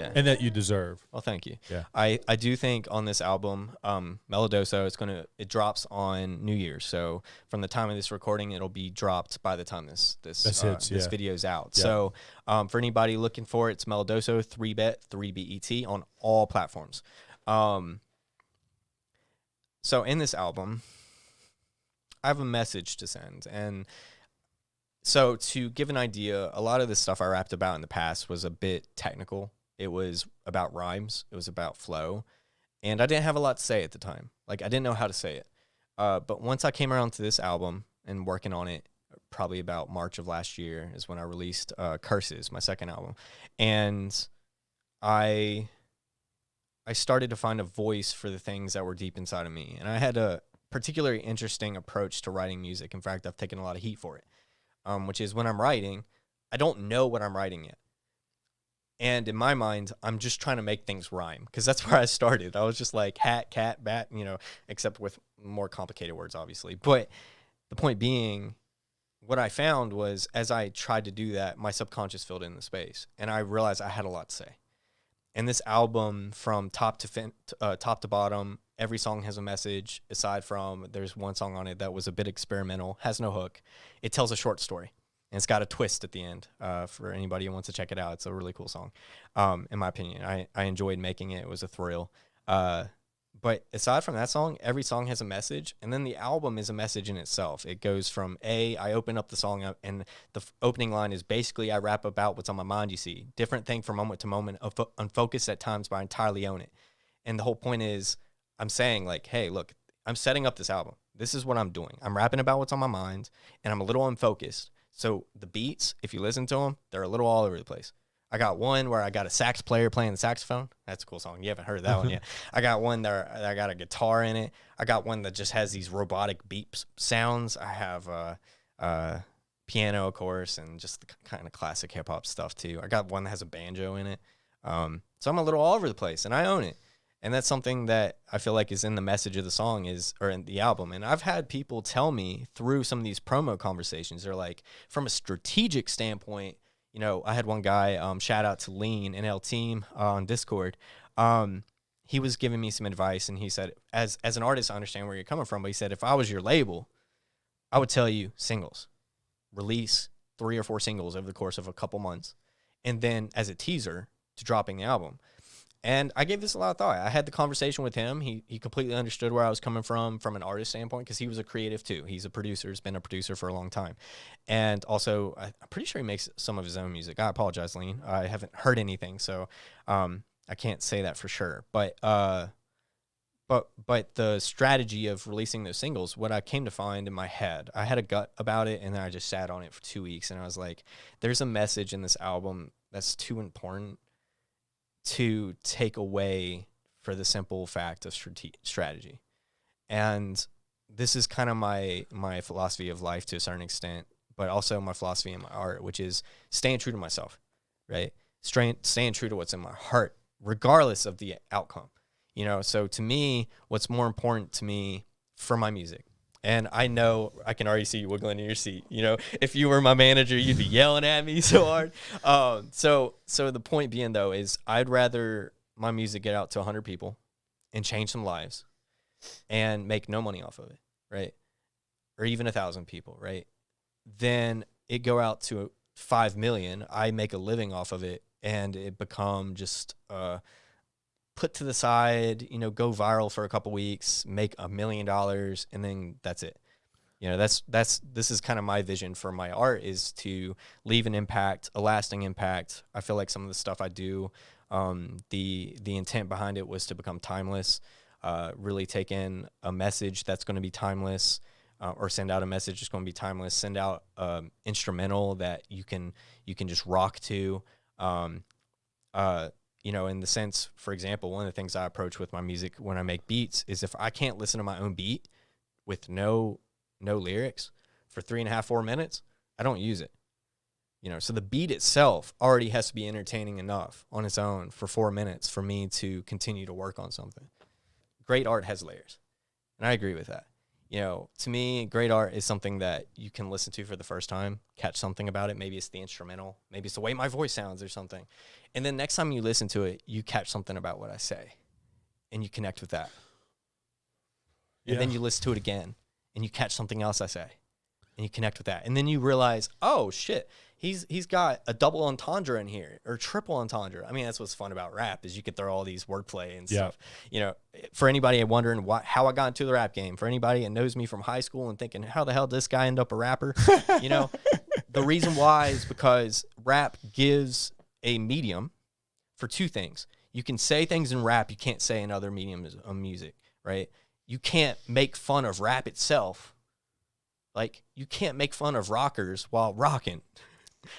Yeah. And that you deserve. Well, thank you. Yeah. I do think on this album, Melidoso, it drops on New Year's. So from the time of this recording, it'll be dropped by the time this video's out. Yeah. So for anybody looking for it, it's Melidoso 3-bet, 3BET on all platforms. So in this album, I have a message to send. And so to give an idea, a lot of the stuff I rapped about in the past was a bit technical. It was about rhymes. It was about flow. And I didn't have a lot to say at the time. Like, I didn't know how to say it. But once I came around to this album and working on it, probably about March of last year is when I released Curses, my second album. And I started to find a voice for the things that were deep inside of me. And I had a particularly interesting approach to writing music. In fact, I've taken a lot of heat for it, which is when I'm writing, I don't know what I'm writing yet. And in my mind, I'm just trying to make things rhyme because that's where I started. I was just like hat, cat, bat, except with more complicated words, obviously. But the point being, what I found was as I tried to do that, my subconscious filled in the space. And I realized I had a lot to say. And this album, from top to bottom, every song has a message, aside from there's one song on it that was a bit experimental, has no hook. It tells a short story. And it's got a twist at the end for anybody who wants to check it out. It's a really cool song, in my opinion. I enjoyed making it. It was a thrill. But aside from that song, every song has a message. And then the album is a message in itself. It goes from I open up the song up, and the opening line is basically I rap about what's on my mind, you see. Different thing from moment to moment, unfocused at times, but I entirely own it. And the whole point is I'm saying, like, hey, look, I'm setting up this album. This is what I'm doing. I'm rapping about what's on my mind, and I'm a little unfocused. So the beats, if you listen to them, they're a little all over the place. I got one where I got a sax player playing the saxophone. That's a cool song. You haven't heard that one yet. I got one that I got a guitar in it. I got one that just has these robotic beep sounds. I have piano, of course, and just the kind of classic hip hop stuff too. I got one that has a banjo in it. So I'm a little all over the place, and I own it. And that's something that I feel like is in the message of the song or in the album. And I've had people tell me through some of these promo conversations, they're like, from a strategic standpoint, I had one guy, shout out to Lean, NL Team on Discord. He was giving me some advice, and he said, as an artist, I understand where you're coming from, but he said, if I was your label, I would tell you singles. Release 3 or 4 singles over the course of a couple months. And then as a teaser to dropping the album. And I gave this a lot of thought. I had the conversation with him. He completely understood where I was coming from an artist standpoint, because he was a creative too. He's a producer. He's been a producer for a long time. And also, I'm pretty sure he makes some of his own music. I apologize, Lean. I haven't heard anything, so I can't say that for sure. But the strategy of releasing those singles, what I came to find in my head, I had a gut about it, and then I just sat on it for 2 weeks, and I was like, there's a message in this album that's too important to take away for the simple fact of strategy. And this is kind of my philosophy of life to a certain extent, but also my philosophy in my art, which is staying true to myself, right? Staying true to what's in my heart, regardless of the outcome. So to me, what's more important to me for my music, and I know I can already see you wiggling in your seat. If you were my manager, you'd be yelling at me so hard. So the point being, though, is I'd rather my music get out to 100 people and change some lives and make no money off of it, right? Or even 1,000 people, right? Then it go out to 5 million. I make a living off of it, and it become just put to the side, go viral for a couple weeks, make $1 million, and then that's it. This is kind of my vision for my art, is to leave an impact, a lasting impact. I feel like some of the stuff I do, the intent behind it was to become timeless, really take in a message that's going to be timeless, or send out a message that's going to be timeless, send out instrumental that you can just rock to. In the sense, for example, one of the things I approach with my music when I make beats is if I can't listen to my own beat with no lyrics for 3.5, 4 minutes, I don't use it. So the beat itself already has to be entertaining enough on its own for 4 minutes for me to continue to work on something. Great art has layers, and I agree with that. To me, great art is something that you can listen to for the first time, catch something about it. Maybe it's the instrumental, maybe it's the way my voice sounds or something. And then next time you listen to it, you catch something about what I say and you connect with that. And then you listen to it again and you catch something else I say and you connect with that. And then you realize, oh shit, he's got a double entendre in here or triple entendre. I mean, that's what's fun about rap is you can throw all these wordplay and stuff. For anybody wondering how I got into the rap game, for anybody that knows me from high school and thinking, how the hell did this guy end up a rapper? The reason why is because rap gives a medium for two things. You can say things in rap you can't say in other mediums of music, right? You can't make fun of rap itself. Like, you can't make fun of rockers while rocking.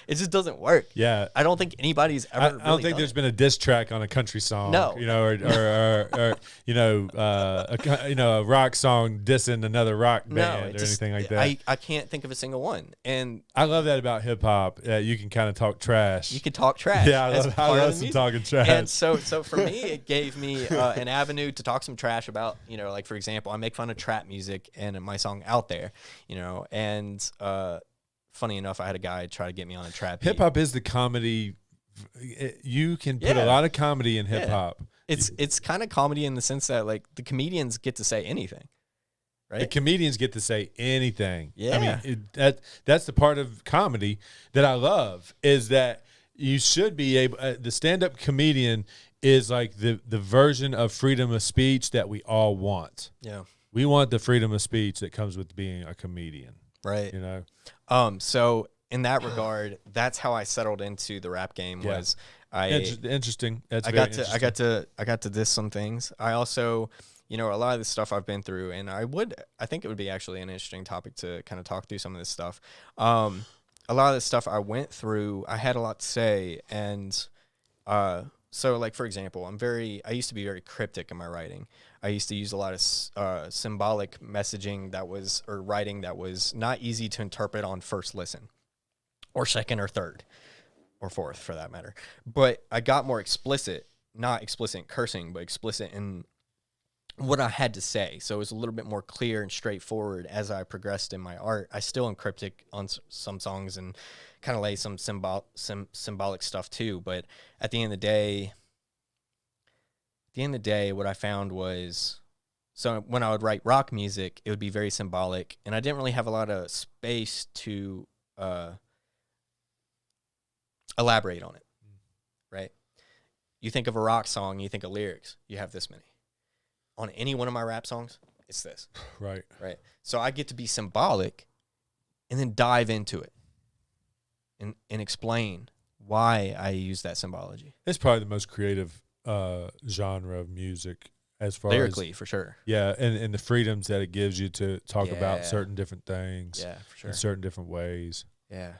It just doesn't work. Yeah, I don't think anybody's ever. I don't think there's been a diss track on a country song. No, or a rock song dissing another rock band or anything like that. I can't think of a single one. And I love that about hip hop. You can kind of talk trash. You can talk trash. Yeah, I love some talking trash. And so for me, it gave me an avenue to talk some trash about. Like for example, I make fun of trap music and my song "Out There," and. Funny enough, I had a guy try to get me on a trap beat. Hip hop is the comedy. You can put a lot of comedy in hip hop. It's kind of comedy in the sense that like the comedians get to say anything, right? The comedians get to say anything. Yeah, I mean that's the part of comedy that I love is that you should be able. The stand-up comedian is like the version of freedom of speech that we all want. Yeah, we want the freedom of speech that comes with being a comedian. Right. So in that regard, that's how I settled into the rap game. Was interesting. That's I got to diss some things. I also, a lot of the stuff I've been through, and I think it would be actually an interesting topic to kind of talk through some of this stuff. A lot of the stuff I went through, I had a lot to say, and so like for example, I used to be very cryptic in my writing. I used to use a lot of symbolic messaging writing that was not easy to interpret on first listen, or second or third, or fourth for that matter. But I got more explicit, not explicit in cursing, but explicit in what I had to say. So it was a little bit more clear and straightforward as I progressed in my art. I still am cryptic on some songs and kind of lay some symbolic stuff too. But at the end of the day, what I found was, so when I would write rock music, it would be very symbolic, and I didn't really have a lot of space to elaborate on it, right? You think of a rock song, you think of lyrics, you have this many. On any one of my rap songs, it's this. Right. So I get to be symbolic and then dive into it and explain why I use that symbology. It's probably the most creative genre of music as far lyrically, for sure. Yeah, and the freedoms that it gives you to talk about certain different things. Yeah, for sure. In certain different ways. Yeah.